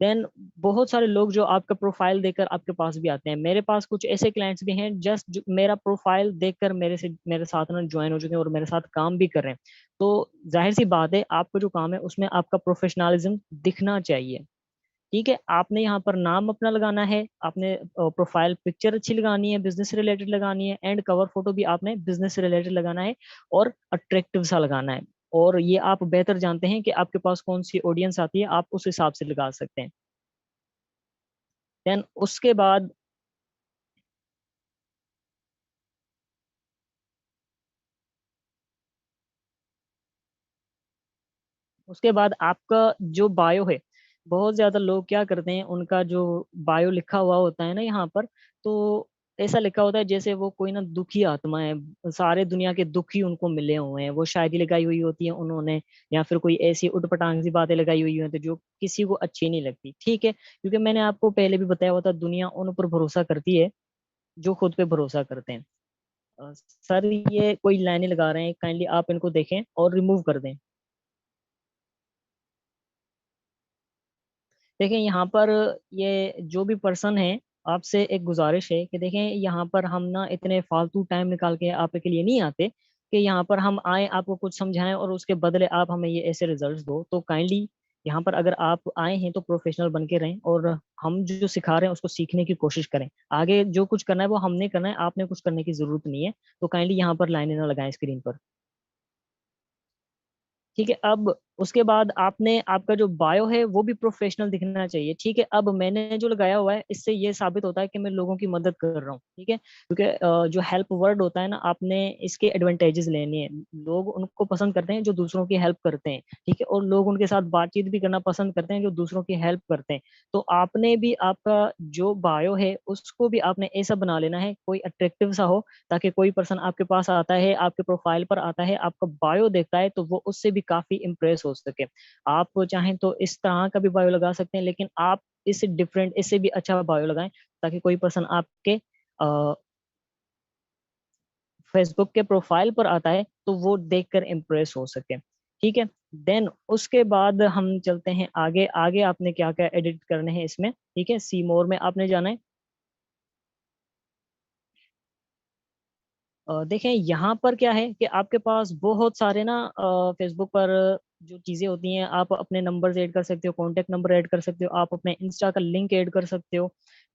Then बहुत सारे लोग जो आपका प्रोफाइल देखकर आपके पास भी आते हैं। मेरे पास कुछ ऐसे क्लाइंट्स भी हैं जस्ट मेरा प्रोफाइल देखकर मेरे साथ ना ज्वाइन हो चुके हैं और मेरे साथ काम भी कर रहे हैं। तो जाहिर सी बात है, आपका जो काम है उसमें आपका प्रोफेशनलिज्म दिखना चाहिए। ठीक है, आपने यहाँ पर नाम अपना लगाना है, आपने प्रोफाइल पिक्चर अच्छी लगानी है, बिजनेस रिलेटेड लगानी है, एंड कवर फोटो भी आपने बिजनेस रिलेटेड लगाना है और अट्रैक्टिव सा लगाना है। और ये आप बेहतर जानते हैं कि आपके पास कौन सी ऑडियंस आती है, आप उस हिसाब से लगा सकते हैं। देन उसके बाद आपका जो बायो है, बहुत ज्यादा लोग क्या करते हैं, उनका जो बायो लिखा हुआ होता है ना यहाँ पर, तो ऐसा लिखा होता है जैसे वो कोई ना दुखी आत्मा है, सारे दुनिया के दुखी उनको मिले हुए हैं, वो शायरी लगाई हुई होती है उन्होंने, या फिर कोई ऐसी उटपटांग सी बातें लगाई हुई होती है जो किसी को अच्छी नहीं लगती। ठीक है, क्योंकि मैंने आपको पहले भी बताया हुआ था, दुनिया उन पर भरोसा करती है जो खुद पे भरोसा करते हैं। सर, ये कोई लाइनें लगा रहे हैं, काइंडली आप इनको देखें और रिमूव कर दें। देखें यहाँ पर, ये जो भी पर्सन है, आपसे एक गुजारिश है कि देखें यहाँ पर हम ना इतने फालतू टाइम निकाल के आपके लिए नहीं आते कि यहाँ पर हम आए आपको कुछ समझाएं और उसके बदले आप हमें ये ऐसे रिजल्ट्स दो। तो काइंडली यहाँ पर अगर आप आए हैं तो प्रोफेशनल बन के रहें, और हम जो सिखा रहे हैं उसको सीखने की कोशिश करें। आगे जो कुछ करना है वो हमने करना है, आपने कुछ करने की जरूरत नहीं है। तो काइंडली यहाँ पर लाइनें ना लगाएं स्क्रीन पर। ठीक है, अब उसके बाद आपने आपका जो बायो है वो भी प्रोफेशनल दिखना चाहिए। ठीक है, अब मैंने जो लगाया हुआ है इससे ये साबित होता है कि मैं लोगों की मदद कर रहा हूँ। ठीक है, क्योंकि जो हेल्प वर्ड होता है ना, आपने इसके एडवांटेजेस लेने हैं। लोग उनको पसंद करते हैं जो दूसरों की हेल्प करते हैं। ठीक है, और लोग उनके साथ बातचीत भी करना पसंद करते हैं जो दूसरों की हेल्प करते हैं। तो आपने भी आपका जो बायो है उसको भी आपने ऐसा बना लेना है, कोई अट्रैक्टिव सा हो, ताकि कोई पर्सन आपके पास आता है, आपके प्रोफाइल पर आता है, आपका बायो देखता है तो वो उससे भी काफी इंप्रेस हो सके। आप चाहें तो इस तरह का भी बायो लगा सकते हैं, लेकिन आप इससे डिफरेंट, इससे भी अच्छा बायो लगाएं, ताकि कोई पर्सन आपके फेसबुक के प्रोफाइल पर आता है तो वो देखकर इम्प्रेस हो सके। ठीक है, देन उसके बाद हम चलते हैं आगे। आगे आपने क्या क्या एडिट करने हैं इसमें। ठीक है, सी मोर में आपने जाना है। देखें यहाँ पर क्या है कि आपके पास बहुत सारे ना फेसबुक पर जो चीज़ें होती हैं, आप अपने नंबर्स ऐड कर सकते हो, कॉन्टेक्ट नंबर ऐड कर सकते हो, आप अपने इंस्टा का लिंक ऐड कर सकते हो।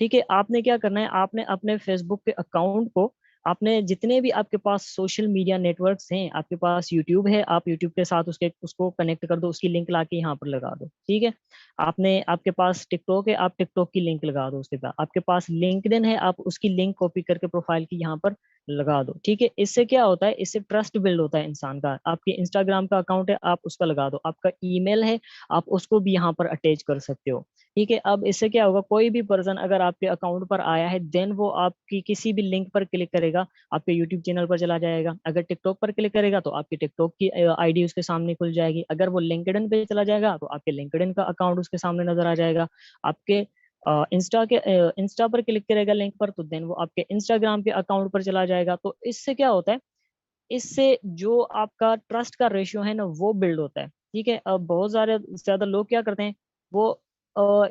ठीक है, आपने क्या करना है, आपने अपने फेसबुक के अकाउंट को, आपने जितने भी आपके पास सोशल मीडिया नेटवर्क्स हैं, आपके पास यूट्यूब है, आप यूट्यूब के साथ उसके उसको कनेक्ट कर दो, उसकी लिंक ला के यहाँ पर लगा दो। ठीक है, आपने आपके पास टिकटॉक है, आप टिकटॉक की लिंक लगा दो उसके बाद। आपके पास लिंक्डइन है, आप उसकी लिंक कॉपी करके प्रोफाइल की यहाँ पर लगा दो। ठीक है, इससे क्या होता है, इससे ट्रस्ट बिल्ड होता है इंसान का। आपके इंस्टाग्राम का अकाउंट है, आप उसका लगा दो। आपका ईमेल है, आप उसको भी यहाँ पर अटैच कर सकते हो। ठीक है, अब इससे क्या होगा, कोई भी पर्सन अगर आपके अकाउंट पर आया है, देन वो आपकी किसी भी लिंक पर क्लिक करेगा, आपके यूट्यूब चैनल पर चला जाएगा। अगर टिकटॉक पर क्लिक करेगा तो आपकी टिकटॉक की आईडी उसके सामने खुल जाएगी। अगर वो लिंक्डइन पे चला जाएगा तो आपके लिंक्डइन का अकाउंट उसके सामने नजर आ जाएगा। आपके इंस्टा पर क्लिक करेगा लिंक पर, तो देन वो आपके इंस्टाग्राम के अकाउंट पर चला जाएगा। तो इससे क्या होता है, इससे जो आपका ट्रस्ट का रेशियो है ना वो बिल्ड होता है। ठीक है, अब बहुत सारे ज्यादा लोग क्या करते हैं, वो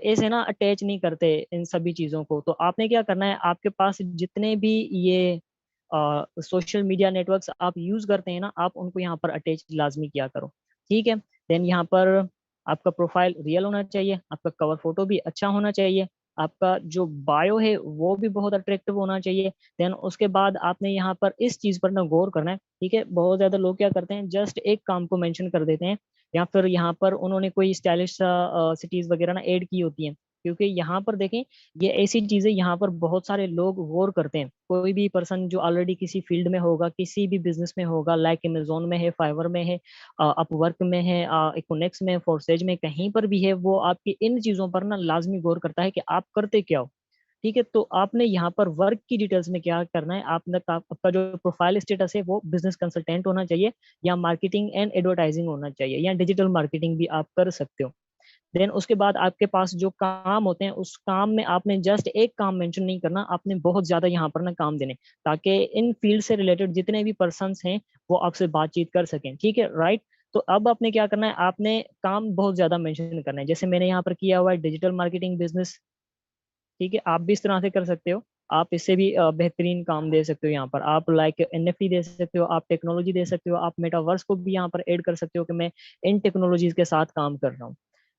ऐसे ना अटैच नहीं करते इन सभी चीजों को। तो आपने क्या करना है, आपके पास जितने भी ये सोशल मीडिया नेटवर्क्स आप यूज करते हैं ना, आप उनको यहाँ पर अटैच लाजमी किया करो। ठीक है, देन यहाँ पर आपका प्रोफाइल रियल होना चाहिए, आपका कवर फोटो भी अच्छा होना चाहिए, आपका जो बायो है वो भी बहुत अट्रैक्टिव होना चाहिए। देन उसके बाद आपने यहाँ पर इस चीज पर ना गौर करना है। ठीक है, बहुत ज्यादा लोग क्या करते हैं, जस्ट एक काम को मेंशन कर देते हैं, या फिर यहाँ पर उन्होंने कोई स्टाइलिश सिटीज वगैरह ना ऐड की होती हैं। क्योंकि यहाँ पर देखें, ये ऐसी चीजें यहाँ पर बहुत सारे लोग गौर करते हैं। कोई भी पर्सन जो ऑलरेडी किसी फील्ड में होगा, किसी भी बिजनेस में होगा, लाइक अमेजोन में है, फाइवर में है, अपवर्क में है, इकोनेक्स में, फोर्सेज में, कहीं पर भी है, वो आपकी इन चीजों पर ना लाजमी गौर करता है कि आप करते क्या हो। ठीक है, तो आपने यहाँ पर वर्क की डिटेल्स में क्या करना है, आपने आपका जो प्रोफाइल स्टेटस है वो बिजनेस कंसल्टेंट होना चाहिए, या मार्केटिंग एंड एडवर्टाइजिंग होना चाहिए, या डिजिटल मार्केटिंग भी आप कर सकते हो। देन उसके बाद आपके पास जो काम होते हैं, उस काम में आपने जस्ट एक काम मेंशन नहीं करना, आपने बहुत ज्यादा यहाँ पर ना काम देने, ताकि इन फील्ड से रिलेटेड जितने भी पर्सन्स हैं वो आपसे बातचीत कर सकें। ठीक है, राइट। तो अब आपने क्या करना है, आपने काम बहुत ज्यादा मेंशन करना है। जैसे मैंने यहाँ पर किया हुआ है डिजिटल मार्केटिंग बिजनेस, ठीक है, आप भी इस तरह से कर सकते हो। आप इससे भी बेहतरीन काम दे सकते हो। यहाँ पर आप लाइक एनएफटी दे सकते हो, आप टेक्नोलॉजी दे सकते हो, आप मेटावर्स को भी यहाँ पर ऐड कर सकते हो कि मैं इन टेक्नोलॉजीज के साथ काम कर रहा हूँ।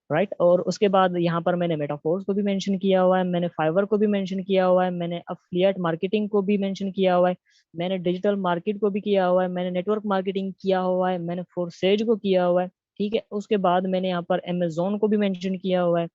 राइट, और उसके बाद यहाँ पर मैंने मेटाफोर्स को भी मेंशन किया हुआ है, मैंने फाइवर को भी मेंशन किया हुआ है, मैंने अफिलिएट मार्केटिंग को भी मेंशन किया हुआ है, मैंने डिजिटल मार्केट को भी किया हुआ है, मैंने नेटवर्क मार्केटिंग किया हुआ है, मैंने फोरसेज को किया हुआ है। ठीक है, उसके बाद मैंने यहाँ पर अमेजोन को भी मेंशन किया हुआ है।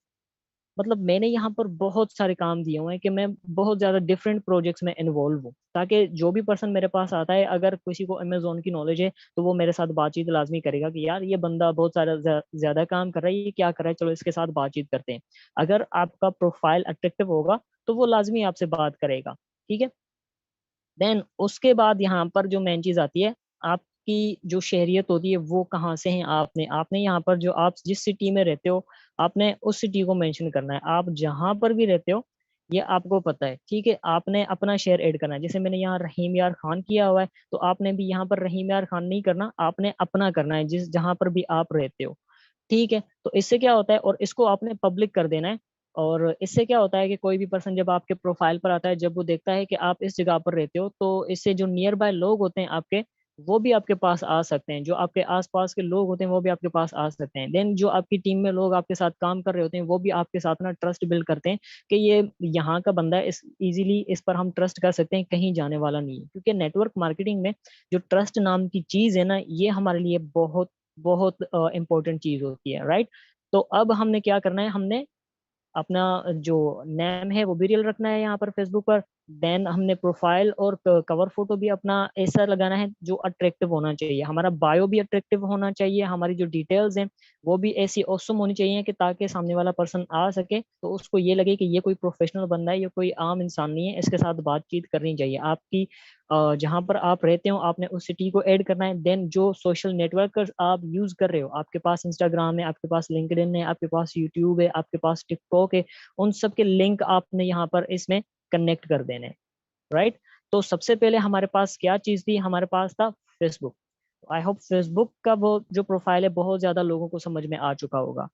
मतलब मैंने यहाँ पर बहुत सारे काम दिए हुए हैं कि मैं बहुत ज्यादा डिफरेंट प्रोजेक्ट्स में इन्वॉल्व हूँ, ताकि जो भी पर्सन मेरे पास आता है, अगर किसी को अमेजोन की नॉलेज है तो वो मेरे साथ बातचीत लाजमी करेगा कि यार ये बंदा बहुत सारा ज्यादा काम कर रहा है, ये क्या कर रहा है, चलो इसके साथ बातचीत करते हैं। अगर आपका प्रोफाइल अट्रैक्टिव होगा तो वो लाजमी आपसे बात करेगा। ठीक है, देन उसके बाद यहाँ पर जो मेन चीज आती है, आपकी जो शहरियत होती है वो कहाँ से है। आपने आपने यहाँ पर जो आप जिस सिटी में रहते हो, आपने उस सिटी को मेंशन करना है। आप जहां पर भी रहते हो ये आपको पता है, ठीक है, आपने अपना शहर ऐड करना है। जैसे मैंने यहाँ रहीम यार खान किया हुआ है, तो आपने भी यहाँ पर रहीम यार खान नहीं करना, आपने अपना करना है जिस जहां पर भी आप रहते हो। ठीक है, तो इससे क्या होता है, और इसको आपने पब्लिक कर देना है। और इससे क्या होता है कि कोई भी पर्सन जब आपके प्रोफाइल पर आता है, जब वो देखता है कि आप इस जगह पर रहते हो, तो इससे जो नियर बाय लोग होते हैं आपके, वो भी आपके पास आ सकते हैं। जो आपके आसपास के लोग होते हैं वो भी आपके पास आ सकते हैं। देन जो आपकी टीम में लोग आपके साथ काम कर रहे होते हैं वो भी आपके साथ ना ट्रस्ट बिल्ड करते हैं कि ये यहाँ का बंदा है, इस इजीली इस पर हम ट्रस्ट कर सकते हैं, कहीं जाने वाला नहीं है। क्योंकि नेटवर्क मार्केटिंग में जो ट्रस्ट नाम की चीज है ना, ये हमारे लिए बहुत बहुत इंपॉर्टेंट चीज होती है। राइट, तो अब हमने क्या करना है, हमने अपना जो नेम है वो भी रियल रखना है यहाँ पर फेसबुक पर। देन हमने प्रोफाइल और कवर फोटो भी अपना ऐसा लगाना है जो अट्रैक्टिव होना चाहिए। हमारा बायो भी अट्रैक्टिव होना चाहिए, हमारी जो डिटेल्स हैं वो भी ऐसी औसम होनी चाहिए कि ताकि सामने वाला पर्सन आ सके तो उसको ये लगे कि ये कोई प्रोफेशनल बंदा है, ये कोई आम इंसान नहीं है, इसके साथ बातचीत करनी चाहिए। आपकी जहाँ पर आप रहते हो आपने उस सिटी को ऐड करना है। देन जो सोशल नेटवर्क आप यूज कर रहे हो, आपके पास इंस्टाग्राम है, आपके पास लिंक्डइन है, आपके पास यूट्यूब है, आपके पास टिकटॉक है, उन सब के लिंक आपने यहाँ पर इसमें कनेक्ट कर देने। राइट, तो सबसे पहले हमारे पास क्या चीज थी, हमारे पास था फेसबुक। आई होप फेसबुक का वो जो प्रोफाइल है बहुत ज्यादा लोगों को समझ में आ चुका होगा।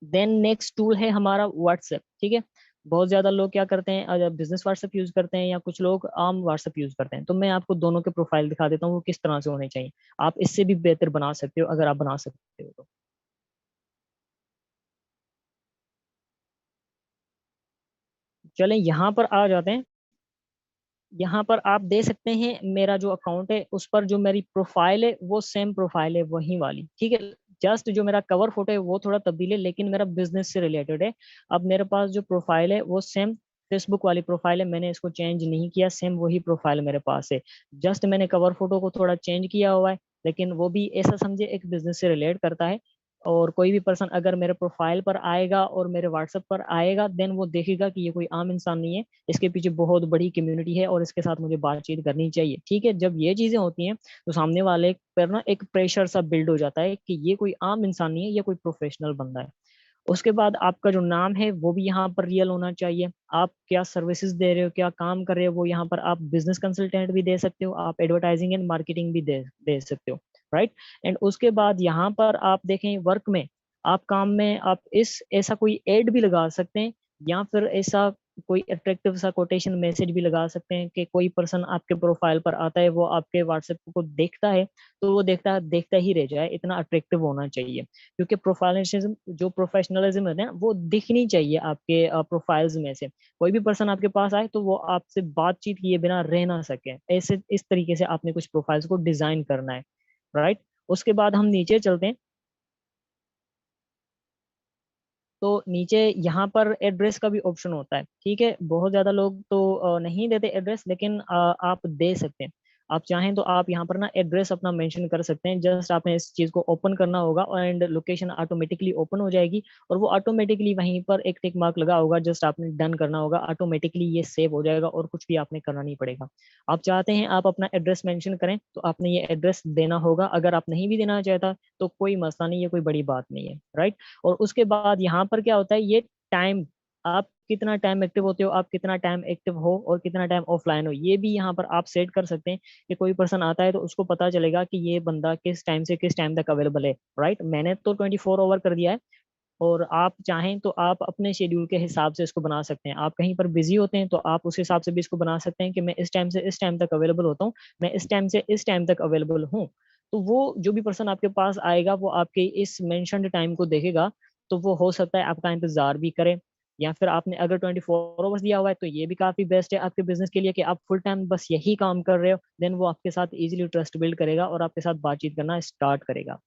देन नेक्स्ट टूल है हमारा व्हाट्सएप। ठीक है, बहुत ज्यादा लोग क्या करते हैं, अगर बिजनेस व्हाट्सएप यूज करते हैं या कुछ लोग आम व्हाट्सएप यूज करते हैं, तो मैं आपको दोनों के प्रोफाइल दिखा देता हूँ वो किस तरह से होने चाहिए। आप इससे भी बेहतर बना सकते हो अगर आप बना सकते हो तो। चलें यहाँ पर आ जाते हैं। यहाँ पर आप दे सकते हैं मेरा जो अकाउंट है उस पर जो मेरी प्रोफाइल है वो सेम प्रोफाइल है, वही वाली। ठीक है, जस्ट जो मेरा कवर फोटो है वो थोड़ा तब्दील है, लेकिन मेरा बिजनेस से रिलेटेड है। अब मेरे पास जो प्रोफाइल है वो सेम फेसबुक वाली प्रोफाइल है, मैंने इसको चेंज नहीं किया, सेम वही प्रोफाइल मेरे पास है। जस्ट मैंने कवर फोटो को थोड़ा चेंज किया हुआ है, लेकिन वो भी ऐसा समझे एक बिजनेस से रिलेट करता है। और कोई भी पर्सन अगर मेरे प्रोफाइल पर आएगा और मेरे व्हाट्सएप पर आएगा, देन वो देखेगा कि ये कोई आम इंसान नहीं है, इसके पीछे बहुत बड़ी कम्युनिटी है और इसके साथ मुझे बातचीत करनी चाहिए। ठीक है, जब ये चीजें होती हैं तो सामने वाले पर ना एक प्रेशर सा बिल्ड हो जाता है कि ये कोई आम इंसान नहीं है, ये कोई प्रोफेशनल बंदा है। उसके बाद आपका जो नाम है वो भी यहाँ पर रियल होना चाहिए। आप क्या सर्विसेज दे रहे हो, क्या काम कर रहे हो, वो यहाँ पर आप बिजनेस कंसल्टेंट भी दे सकते हो, आप एडवर्टाइजिंग एंड मार्केटिंग भी दे सकते हो। राइट, एंड उसके बाद यहाँ पर आप देखें वर्क में, आप काम में आप इस ऐसा कोई एड भी लगा सकते हैं, या फिर ऐसा कोई अट्रैक्टिव सा कोटेशन मैसेज भी लगा सकते हैं कि कोई पर्सन आपके प्रोफाइल पर आता है, वो आपके व्हाट्सएप को देखता है तो वो देखता ही रह जाए, इतना अट्रैक्टिव होना चाहिए। क्योंकि प्रोफाइलिज्म जो प्रोफेशनलिज्म है ना वो दिखनी चाहिए आपके प्रोफाइल्स में से। कोई भी पर्सन आपके पास आए तो वो आपसे बातचीत किए बिना रह ना सके, ऐसे इस तरीके से आपने कुछ प्रोफाइल्स को डिजाइन करना है। राइट, उसके बाद हम नीचे चलते हैं। तो नीचे यहाँ पर एड्रेस का भी ऑप्शन होता है। ठीक है, बहुत ज्यादा लोग तो नहीं देते एड्रेस, लेकिन आप दे सकते हैं। आप चाहें तो आप यहाँ पर ना एड्रेस अपना मेंशन कर सकते हैं। जस्ट आपने इस चीज को ओपन करना होगा एंड लोकेशन ऑटोमेटिकली ओपन हो जाएगी, और वो ऑटोमेटिकली वहीं पर एक टिक मार्क लगा होगा, जस्ट आपने डन करना होगा, ऑटोमेटिकली ये सेव हो जाएगा और कुछ भी आपने करना नहीं पड़ेगा। आप चाहते हैं आप अपना एड्रेस मेंशन करें तो आपने ये एड्रेस देना होगा। अगर आप नहीं भी देना चाहता तो कोई मसला नहीं है, कोई बड़ी बात नहीं है। राइट, और उसके बाद यहाँ पर क्या होता है, ये टाइम, आप कितना टाइम एक्टिव होते हो, आप कितना टाइम एक्टिव हो और कितना टाइम ऑफलाइन हो, ये भी यहाँ पर आप सेट कर सकते हैं कि कोई पर्सन आता है तो उसको पता चलेगा कि ये बंदा किस टाइम से किस टाइम तक अवेलेबल है। राइट, मैंने तो 24 ओवर कर दिया है, और आप चाहें तो आप अपने शेड्यूल के हिसाब से इसको बना सकते हैं। आप कहीं पर बिजी होते हैं तो आप उस हिसाब से भी इसको बना सकते हैं कि मैं इस टाइम से इस टाइम तक अवेलेबल होता हूँ, मैं इस टाइम से इस टाइम तक अवेलेबल हूँ। तो वो जो भी पर्सन आपके पास आएगा वो आपके इस मेंशन्ड टाइम को देखेगा, तो वो हो सकता है आपका इंतजार भी करे। या फिर आपने अगर 24 आवर्स दिया हुआ है तो ये भी काफी बेस्ट है आपके बिजनेस के लिए कि आप फुल टाइम बस यही काम कर रहे हो, देन वो आपके साथ इजीली ट्रस्ट बिल्ड करेगा और आपके साथ बातचीत करना स्टार्ट करेगा।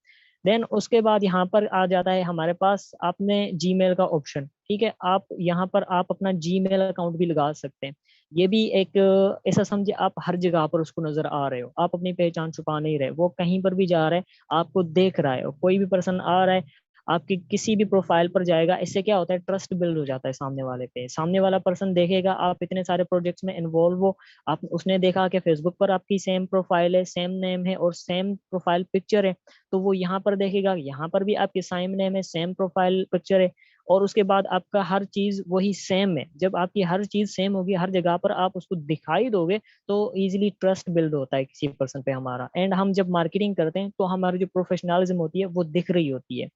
देन उसके बाद यहाँ पर आ जाता है हमारे पास आपने जीमेल का ऑप्शन। ठीक है, आप यहाँ पर आप अपना जीमेल अकाउंट भी लगा सकते हैं। ये भी एक ऐसा समझे आप हर जगह पर उसको नजर आ रहे हो, आप अपनी पहचान छुपा नहीं रहे, वो कहीं पर भी जा रहा है आपको देख रहा है, कोई भी पर्सन आ रहा है आपकी किसी भी प्रोफाइल पर जाएगा, इससे क्या होता है ट्रस्ट बिल्ड हो जाता है सामने वाले पे। सामने वाला पर्सन देखेगा आप इतने सारे प्रोजेक्ट्स में इन्वॉल्व हो, आप उसने देखा कि फेसबुक पर आपकी सेम प्रोफाइल है, सेम नेम है और सेम प्रोफाइल पिक्चर है, तो वो यहाँ पर देखेगा यहाँ पर भी आपकी सेम नेम है, सेम प्रोफाइल पिक्चर है, और उसके बाद आपका हर चीज वही सेम है। जब आपकी हर चीज सेम होगी, हर जगह पर आप उसको दिखाई दोगे, तो इजीली ट्रस्ट बिल्ड होता है किसी पर्सन पे हमारा। एंड हम जब मार्केटिंग करते हैं तो हमारी जो प्रोफेशनलिज्म होती है वो दिख रही होती है।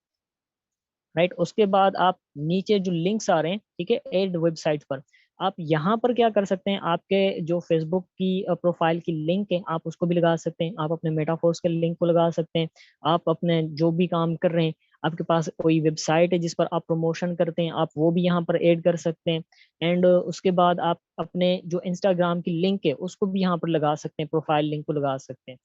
राइट, उसके बाद आप नीचे जो लिंक्स आ रहे हैं, ठीक है, एड वेबसाइट पर, आप यहाँ पर क्या कर सकते हैं, आपके जो फेसबुक की प्रोफाइल की लिंक है आप उसको भी लगा सकते हैं, आप अपने मेटाफोर्स के लिंक को लगा सकते हैं, आप अपने जो भी काम कर रहे हैं, आपके पास कोई वेबसाइट है जिस पर आप प्रमोशन करते हैं, आप वो भी यहाँ पर ऐड कर सकते हैं। एंड उसके बाद आप अपने जो इंस्टाग्राम की लिंक है उसको भी यहाँ पर लगा सकते हैं, प्रोफाइल लिंक को लगा सकते हैं।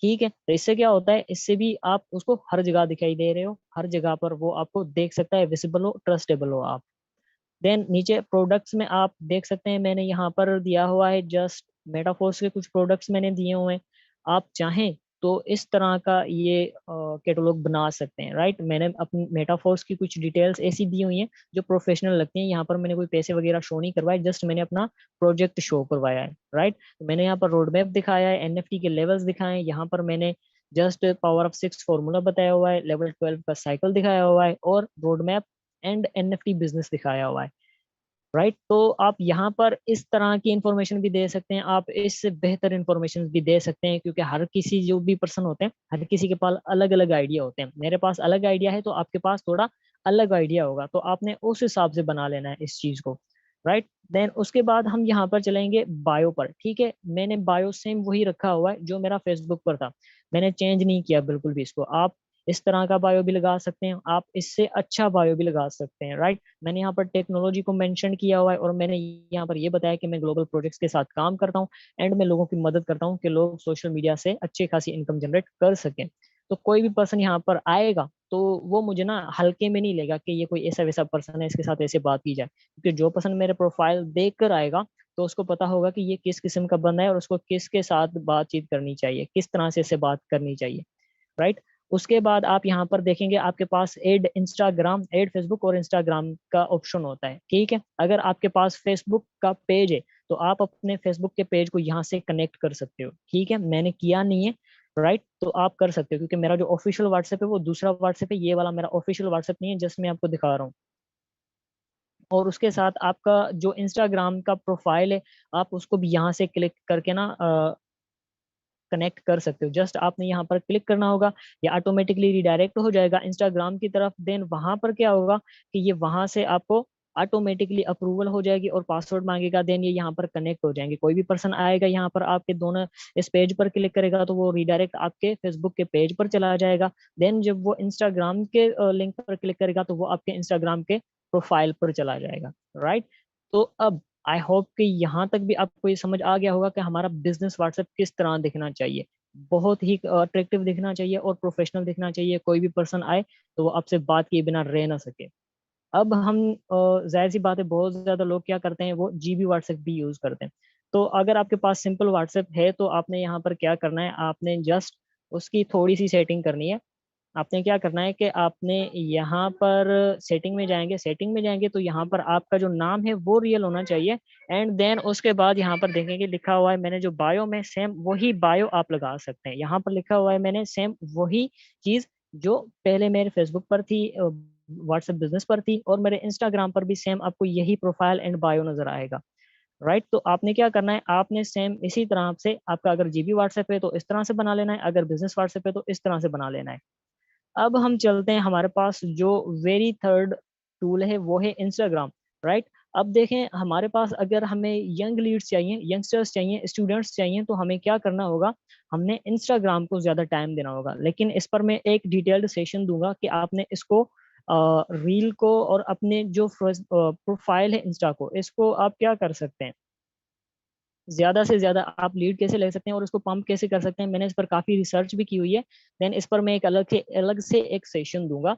ठीक है, तो इससे क्या होता है, इससे भी आप उसको हर जगह दिखाई दे रहे हो, हर जगह पर वो आपको देख सकता है, विजिबल हो, ट्रस्टेबल हो आप। देन नीचे प्रोडक्ट्स में आप देख सकते हैं मैंने यहाँ पर दिया हुआ है जस्ट मेटाफोर्स के कुछ प्रोडक्ट्स मैंने दिए हुए हैं। आप चाहें तो इस तरह का ये कैटलॉग बना सकते हैं। राइट, मैंने अपनी मेटाफोर्स की कुछ डिटेल्स ऐसी दी हुई हैं जो प्रोफेशनल लगती हैं। यहाँ पर मैंने कोई पैसे वगैरह शो नहीं करवाए, जस्ट मैंने अपना प्रोजेक्ट शो करवाया है। राइट, तो मैंने यहाँ पर रोड मैप दिखाया है, एनएफटी के लेवल्स दिखाए हैं, यहाँ पर मैंने जस्ट पावर ऑफ 6 फॉर्मूला बताया हुआ है, लेवल 12 का साइकिल दिखाया हुआ है, और road map and NFT business दिखाया हुआ है। राइट, तो आप यहाँ पर इस तरह की इंफॉर्मेशन भी दे सकते हैं, आप इससे बेहतर इंफॉर्मेशन भी दे सकते हैं, क्योंकि हर किसी जो भी पर्सन होते हैं हर किसी के पास अलग अलग आइडिया होते हैं। मेरे पास अलग आइडिया है तो आपके पास थोड़ा अलग आइडिया होगा, तो आपने उस हिसाब से बना लेना है इस चीज को। राइट, देन उसके बाद हम यहाँ पर चलेंगे बायो पर। ठीक है, मैंने बायो सेम वही रखा हुआ है जो मेरा फेसबुक पर था, मैंने चेंज नहीं किया बिल्कुल भी इसको। आप इस तरह का बायो भी लगा सकते हैं, आप इससे अच्छा बायो भी लगा सकते हैं। राइट, मैंने यहाँ पर टेक्नोलॉजी को मेंशन किया हुआ है, और मैंने यहाँ पर ये बताया कि मैं ग्लोबल प्रोजेक्ट्स के साथ काम करता हूँ, एंड मैं लोगों की मदद करता हूँ कि लोग सोशल मीडिया से अच्छी खासी इनकम जनरेट कर सकें। तो कोई भी पर्सन यहाँ पर आएगा तो वो मुझे ना हल्के में नहीं लेगा कि ये कोई ऐसा वैसा पर्सन है इसके साथ ऐसे बात की जाए, क्योंकि जो पर्सन मेरे प्रोफाइल देख कर आएगा तो उसको पता होगा कि ये किस किस्म का बंदा है और उसको किसके साथ बातचीत करनी चाहिए, किस तरह से इससे बात करनी चाहिए। राइट, उसके बाद आप यहाँ पर देखेंगे आपके पास एड इंस्टाग्राम, एड फेसबुक और इंस्टाग्राम का ऑप्शन होता है। ठीक है, अगर आपके पास फेसबुक का पेज है तो आप अपने फेसबुक के पेज को यहाँ से कनेक्ट कर सकते हो। ठीक है, मैंने किया नहीं है। राइट, तो आप कर सकते हो, क्योंकि मेरा जो ऑफिशियल व्हाट्सएप है वो दूसरा व्हाट्सएप है, ये वाला मेरा ऑफिशियल व्हाट्सएप नहीं है, जस्ट मैं आपको दिखा रहा हूँ। और उसके साथ आपका जो इंस्टाग्राम का प्रोफाइल है आप उसको भी यहाँ से क्लिक करके ना कनेक्ट कर सकते हो। जस्ट आपने यहाँ पर क्लिक करना होगा, या ऑटोमेटिकली रिडायरेक्ट हो जाएगा इंस्टाग्राम की तरफ। देन वहां पर क्या होगा कि ये वहां से आपको ऑटोमेटिकली अप्रूवल हो जाएगी और पासवर्ड मांगेगा, देन ये यहाँ पर कनेक्ट हो जाएंगे। कोई भी पर्सन आएगा यहाँ पर आपके दोनों इस पेज पर क्लिक करेगा तो वो रिडायरेक्ट आपके फेसबुक के पेज पर चला जाएगा। देन जब वो इंस्टाग्राम के लिंक पर क्लिक करेगा तो वो आपके इंस्टाग्राम के प्रोफाइल पर चला जाएगा। राइट, तो अब आई होप कि यहाँ तक भी आपको ये समझ आ गया होगा कि हमारा बिजनेस व्हाट्सएप किस तरह दिखना चाहिए। बहुत ही अट्रैक्टिव दिखना चाहिए और प्रोफेशनल दिखना चाहिए, कोई भी पर्सन आए तो वो आपसे बात किए बिना रह ना सके। अब हम जाहिर सी बात है बहुत ज्यादा लोग क्या करते हैं वो जीबी व्हाट्सएप भी यूज करते हैं। तो अगर आपके पास सिंपल व्हाट्सएप है तो आपने यहाँ पर क्या करना है, आपने जस्ट उसकी थोड़ी सी सेटिंग करनी है। आपने क्या करना है कि आपने यहाँ पर सेटिंग में जाएंगे तो यहाँ पर आपका जो नाम है वो रियल होना चाहिए। एंड देन उसके बाद यहाँ पर देखेंगे लिखा हुआ है मैंने जो बायो में, सेम वही बायो आप लगा सकते हैं। यहाँ पर लिखा हुआ है मैंने सेम वही चीज जो पहले मेरे फेसबुक पर थी, व्हाट्सएप बिजनेस पर थी, और मेरे इंस्टाग्राम पर भी सेम आपको यही प्रोफाइल एंड बायो नजर आएगा। राइट, तो आपने क्या करना है, आपने सेम इसी तरह से, आपका अगर जीबी व्हाट्सएप है तो इस तरह से बना लेना है, अगर बिजनेस व्हाट्सएप है तो इस तरह से बना लेना है। अब हम चलते हैं, हमारे पास जो वेरी थर्ड टूल है वो है इंस्टाग्राम। राइट, अब देखें हमारे पास अगर हमें यंग लीड्स चाहिए, यंगस्टर्स चाहिए, स्टूडेंट्स चाहिए, तो हमें क्या करना होगा, हमने इंस्टाग्राम को ज्यादा टाइम देना होगा। लेकिन इस पर मैं एक डिटेल्ड सेशन दूंगा कि आपने इसको रील को और अपने जो प्रोफाइल है इंस्टा को, इसको आप क्या कर सकते हैं, ज्यादा से ज्यादा आप लीड कैसे ले सकते हैं और उसको पंप कैसे कर सकते हैं। मैंने इस पर काफी रिसर्च भी की हुई है। देन इस पर मैं एक अलग से एक सेशन दूंगा।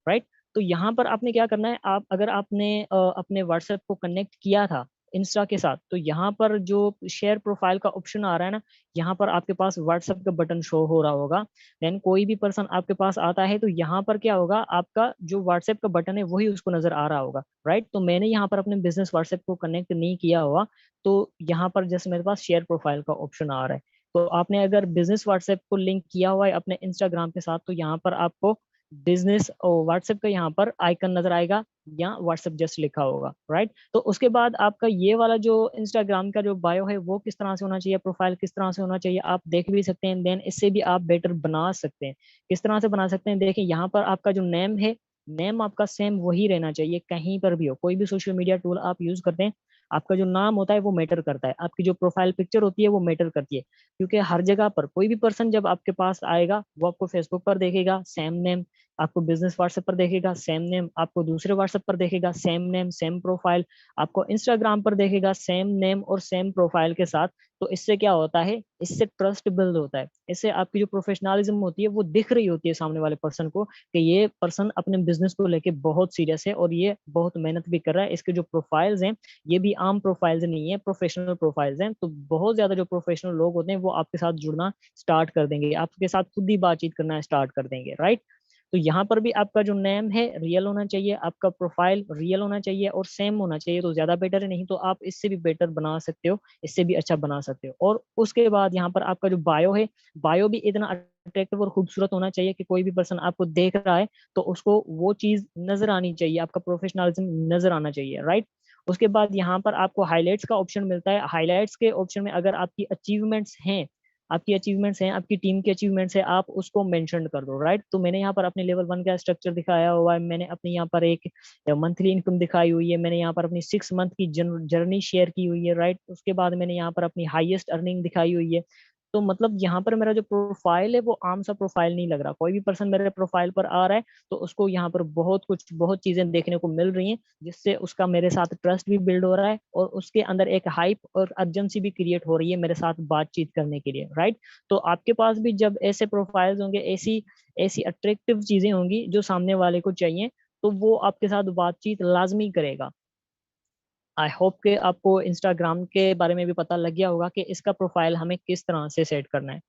राइट, तो यहाँ पर आपने क्या करना है, आप अगर आपने अपने व्हाट्सएप को कनेक्ट किया था इंस्टा के साथ, तो यहाँ पर जो शेयर प्रोफाइल का ऑप्शन आ रहा है ना, यहाँ पर आपके पास व्हाट्सएप का बटन शो हो रहा होगा। देन कोई भी पर्सन आपके पास आता है तो यहाँ पर क्या होगा, आपका जो व्हाट्सएप का बटन है वही उसको नजर आ रहा होगा। राइट, तो मैंने यहाँ पर अपने बिजनेस व्हाट्सएप को कनेक्ट नहीं किया हुआ, तो यहाँ पर जैसे मेरे पास शेयर प्रोफाइल का ऑप्शन आ रहा है। तो आपने अगर बिजनेस व्हाट्सएप को लिंक किया हुआ है अपने इंस्टाग्राम के साथ, तो यहाँ पर आपको बिजनेस और व्हाट्सएप का यहाँ पर आइकन नजर आएगा, या व्हाट्सएप जस्ट लिखा होगा। राइट, तो उसके बाद आपका ये वाला जो इंस्टाग्राम का जो बायो है वो किस तरह से होना चाहिए, प्रोफाइल किस तरह से होना चाहिए, आप देख भी सकते हैं। देन इससे भी आप बेटर बना सकते हैं। किस तरह से बना सकते हैं, देखिए यहाँ पर आपका जो नेम है, नेम आपका सेम वही रहना चाहिए, कहीं पर भी हो, कोई भी सोशल मीडिया टूल आप यूज करते हैं, आपका जो नाम होता है वो मैटर करता है, आपकी जो प्रोफाइल पिक्चर होती है वो मैटर करती है। क्योंकि हर जगह पर कोई भी पर्सन जब आपके पास आएगा, वो आपको फेसबुक पर देखेगा सेम नेम, आपको बिजनेस व्हाट्सएप पर देखेगा सेम नेम, आपको दूसरे व्हाट्सएप पर देखेगा सेम नेम सेम प्रोफाइल, आपको इंस्टाग्राम पर देखेगा सेम नेम और सेम प्रोफाइल के साथ। तो इससे क्या होता है, इससे ट्रस्ट बिल्ड होता है, इससे आपकी जो प्रोफेशनलिज्म होती है वो दिख रही होती है सामने वाले पर्सन को, कि ये पर्सन अपने बिजनेस को लेके बहुत सीरियस है और ये बहुत मेहनत भी कर रहा है। इसके जो प्रोफाइल्स हैं ये भी आम प्रोफाइल्स नहीं है, प्रोफेशनल प्रोफाइल्स हैं। तो बहुत ज्यादा जो प्रोफेशनल लोग होते हैं वो आपके साथ जुड़ना स्टार्ट कर देंगे, आपके साथ खुद ही बातचीत करना स्टार्ट कर देंगे। राइट, तो यहाँ पर भी आपका जो नेम है रियल होना चाहिए, आपका प्रोफाइल रियल होना चाहिए और सेम होना चाहिए, तो ज्यादा बेटर है, नहीं तो आप इससे भी बेटर बना सकते हो, इससे भी अच्छा बना सकते हो। और उसके बाद यहाँ पर आपका जो बायो है, बायो भी इतना अट्रैक्टिव और खूबसूरत होना चाहिए कि कोई भी पर्सन आपको देख रहा है तो उसको वो चीज नजर आनी चाहिए, आपका प्रोफेशनलिज्म नजर आना चाहिए। राइट, उसके बाद यहाँ पर आपको हाईलाइट्स का ऑप्शन मिलता है। हाईलाइट्स के ऑप्शन में अगर आपकी अचीवमेंट्स हैं, आपकी अचीवमेंट्स हैं, आपकी टीम की अचीवमेंट्स है, आप उसको मेंशन कर दो। राइट, तो मैंने यहाँ पर अपने लेवल 1 का स्ट्रक्चर दिखाया हुआ है, मैंने अपने यहाँ पर एक मंथली इनकम दिखाई हुई है, मैंने यहाँ पर अपनी 6 मंथ की जर्नी शेयर की हुई है। राइट, उसके बाद मैंने यहाँ पर अपनी हाईएस्ट अर्निंग दिखाई हुई है। तो मतलब यहाँ पर मेरा जो प्रोफाइल है वो आम सा प्रोफाइल नहीं लग रहा, कोई भी पर्सन मेरे प्रोफाइल पर आ रहा है तो उसको यहाँ पर बहुत कुछ, बहुत चीजें देखने को मिल रही हैं, जिससे उसका मेरे साथ ट्रस्ट भी बिल्ड हो रहा है और उसके अंदर एक हाइप और अर्जेंसी भी क्रिएट हो रही है मेरे साथ बातचीत करने के लिए। राइट, तो आपके पास भी जब ऐसे प्रोफाइल्स होंगे, ऐसी ऐसी अट्रैक्टिव चीजें होंगी जो सामने वाले को चाहिए, तो वो आपके साथ बातचीत लाजमी करेगा। आई होप कि आपको इंस्टाग्राम के बारे में भी पता लग गया होगा कि इसका प्रोफाइल हमें किस तरह से सेट करना है।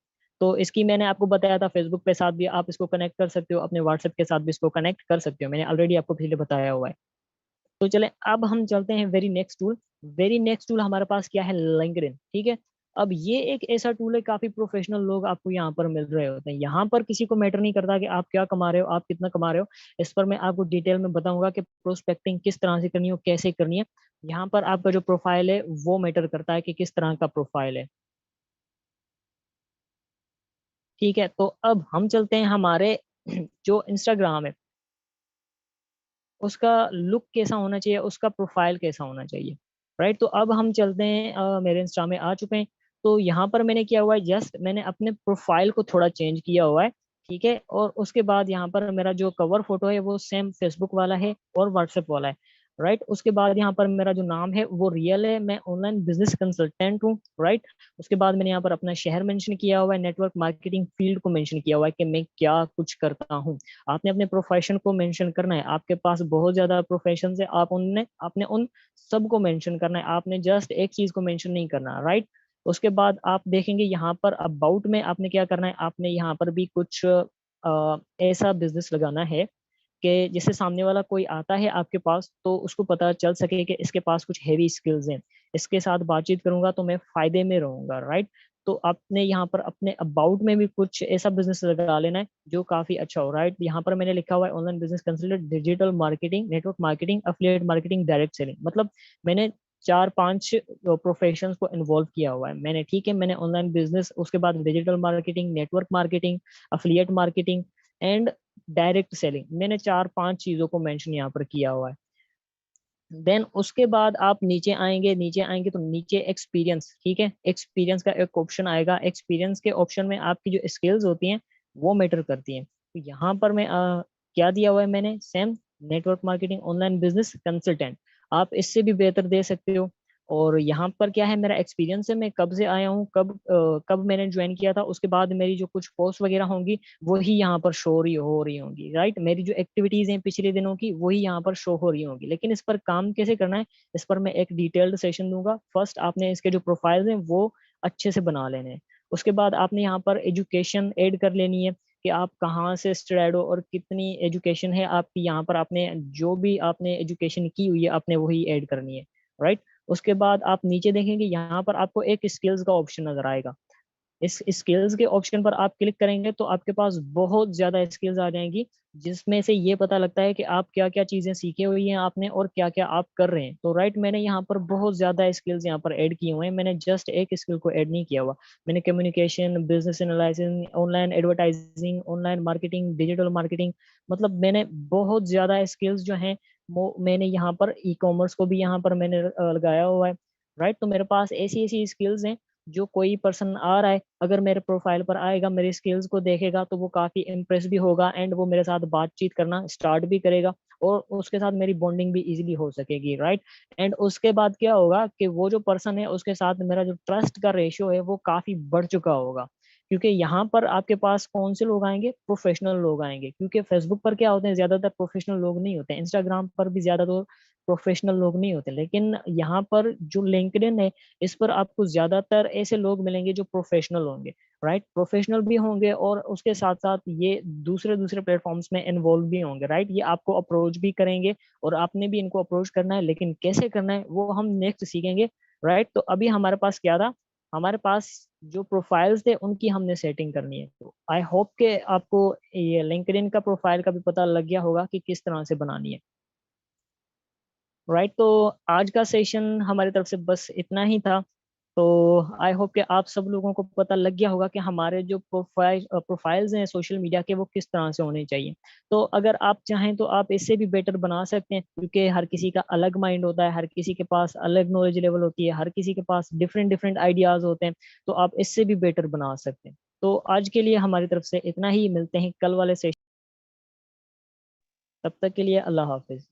तो इसकी मैंने आपको बताया था, फेसबुक के साथ भी आप इसको कनेक्ट कर सकते हो, अपने व्हाट्सएप के साथ भी इसको कनेक्ट कर सकते हो, मैंने ऑलरेडी आपको पहले बताया हुआ है। तो चले अब हम चलते हैं very next tool. Very next tool हमारे पास क्या है, लिंक्डइन। ठीक है, अब ये एक ऐसा टूल है, काफी प्रोफेशनल लोग आपको यहाँ पर मिल रहे होते हैं। यहाँ पर किसी को मैटर नहीं करता कि आप क्या कमा रहे हो, आप कितना कमा रहे हो। इस पर मैं आपको डिटेल में बताऊंगा कि प्रोस्पेक्टिंग किस तरह से करनी है, कैसे करनी है। यहाँ पर आपका जो प्रोफाइल है वो मैटर करता है कि किस तरह का प्रोफाइल है। ठीक है, तो अब हम चलते हैं हमारे जो इंस्टाग्राम है उसका लुक कैसा होना चाहिए, उसका प्रोफाइल कैसा होना चाहिए। राइट, तो अब हम चलते हैं, मेरे इंस्टा में आ चुके हैं। तो यहाँ पर मैंने किया हुआ है, जस्ट मैंने अपने प्रोफाइल को थोड़ा चेंज किया हुआ है। ठीक है, और उसके बाद यहाँ पर मेरा जो कवर फोटो है वो सेम फेसबुक वाला है और व्हाट्सएप वाला है। राइट, उसके बाद यहाँ पर मेरा जो नाम है वो रियल है, मैं ऑनलाइन बिजनेस कंसल्टेंट हूँ। राइट, उसके बाद मैंने यहाँ पर अपना शहर मेंशन किया हुआ है, नेटवर्क मार्केटिंग फील्ड को मेंशन किया हुआ है कि मैं क्या कुछ करता हूँ। आपने अपने प्रोफेशन को मेंशन करना है, आपके पास बहुत ज्यादा प्रोफेशन है, आपने उन सबको मेंशन करना है, आपने जस्ट एक चीज को मेंशन नहीं करना। राइट, उसके बाद आप देखेंगे यहाँ पर अबाउट में आपने क्या करना है, आपने यहाँ पर भी कुछ ऐसा बिजनेस लगाना है कि जिससे सामने वाला कोई आता है आपके पास तो उसको पता चल सके कि इसके पास कुछ हैवी स्किल्स हैं, इसके साथ बातचीत करूंगा तो मैं फायदे में रहूंगा। राइट, तो आपने यहाँ पर अपने अबाउट में भी कुछ ऐसा बिजनेस लगा लेना है जो काफी अच्छा हो, राइट। यहाँ पर मैंने लिखा हुआ है online business consultant, digital marketing, network marketing, affiliate marketing, direct selling. मतलब मैंने 4-5 प्रोफेशंस को इन्वॉल्व किया हुआ है मैंने, ठीक है। मैंने ऑनलाइन बिजनेस, उसके बाद digital marketing, network marketing, affiliate marketing and direct selling, मैंने 4-5 चीजों को मेंशन यहाँ पर किया हुआ है। देन उसके बाद आप नीचे आएंगे तो नीचे एक्सपीरियंस, ठीक है। एक्सपीरियंस का एक ऑप्शन आएगा, एक्सपीरियंस के ऑप्शन में आपकी जो स्किल्स होती हैं वो मैटर करती हैं। तो यहाँ पर मैं क्या दिया हुआ है मैंने, same network marketing online business consultant. आप इससे भी बेहतर दे सकते हो। और यहाँ पर क्या है, मेरा एक्सपीरियंस है, मैं कब से आया हूँ, कब मैंने ज्वाइन किया था, उसके बाद मेरी जो कुछ पोस्ट वगैरह होंगी वही यहाँ पर शो हो रही होंगी, राइट। मेरी जो एक्टिविटीज हैं पिछले दिनों की वही यहाँ पर शो हो रही होंगी। लेकिन इस पर काम कैसे करना है, इस पर मैं एक डिटेल्ड सेशन दूंगा। फर्स्ट आपने इसके जो प्रोफाइल्स हैं वो अच्छे से बना लेने हैं। उसके बाद आपने यहाँ पर एजुकेशन ऐड कर लेनी है कि आप कहाँ से स्टूडेंट हो और कितनी एजुकेशन है आपकी। यहाँ पर आपने जो भी आपने एजुकेशन की हुई है आपने वही ऐड करनी है, राइट। उसके बाद आप नीचे देखेंगे यहाँ पर आपको एक स्किल्स का ऑप्शन नजर आएगा। इस स्किल्स के ऑप्शन पर आप क्लिक करेंगे तो आपके पास बहुत ज्यादा स्किल्स आ जाएंगी, जिसमें से ये पता लगता है कि आप क्या क्या चीजें सीखे हुई हैं आपने और क्या क्या आप कर रहे हैं। तो राइट, मैंने यहाँ पर बहुत ज्यादा स्किल्स यहाँ पर ऐड किए हुए हैं, मैंने जस्ट एक स्किल को ऐड नहीं किया हुआ। मैंने communication, business analysis, online advertising, online marketing, digital marketing, मतलब मैंने बहुत ज्यादा स्किल्स जो हैं वो मैंने यहाँ पर ई कॉमर्स को भी यहाँ पर मैंने लगाया हुआ है, राइट। तो मेरे पास ऐसी ऐसी स्किल्स हैं, जो कोई पर्सन आ रहा है अगर मेरे प्रोफाइल पर आएगा, मेरे स्किल्स को देखेगा तो वो काफी इम्प्रेस भी होगा एंड वो मेरे साथ बातचीत करना स्टार्ट भी करेगा और उसके साथ मेरी बॉन्डिंग भी इजीली हो सकेगी, राइट। एंड उसके बाद क्या होगा कि वो जो पर्सन है उसके साथ मेरा जो ट्रस्ट का रेशियो है वो काफी बढ़ चुका होगा। क्योंकि यहाँ पर आपके पास कौन से लोग आएंगे, प्रोफेशनल लोग आएंगे। क्योंकि फेसबुक पर क्या होते हैं, ज्यादातर प्रोफेशनल लोग नहीं होते, इंस्टाग्राम पर भी ज्यादातर प्रोफेशनल लोग नहीं होते, लेकिन यहाँ पर जो लिंक्डइन है इस पर आपको ज्यादातर ऐसे लोग मिलेंगे जो प्रोफेशनल होंगे, राइट। प्रोफेशनल भी होंगे और उसके साथ साथ ये दूसरे दूसरे प्लेटफॉर्म्स में इन्वॉल्व भी होंगे, राइट। ये आपको अप्रोच भी करेंगे और आपने भी इनको अप्रोच करना है, लेकिन कैसे करना है वो हम नेक्स्ट सीखेंगे, राइट। तो अभी हमारे पास क्या था, हमारे पास जो प्रोफाइल्स थे उनकी हमने सेटिंग करनी है। तो आई होप के आपको ये लिंक्डइन का प्रोफाइल का भी पता लग गया होगा कि किस तरह से बनानी है, राइट। तो आज का सेशन हमारी तरफ से बस इतना ही था। तो आई होप कि आप सब लोगों को पता लग गया होगा कि हमारे जो प्रोफाइल्स हैं सोशल मीडिया के वो किस तरह से होने चाहिए। तो अगर आप चाहें तो आप इससे भी बेटर बना सकते हैं, क्योंकि हर किसी का अलग माइंड होता है, हर किसी के पास अलग नॉलेज लेवल होती है, हर किसी के पास डिफरेंट डिफरेंट आइडियाज होते हैं। तो आप इससे भी बेटर बना सकते हैं। तो आज के लिए हमारी तरफ से इतना ही, मिलते हैं कल वाले सेशन। तब तक के लिए अल्लाह हाफिज।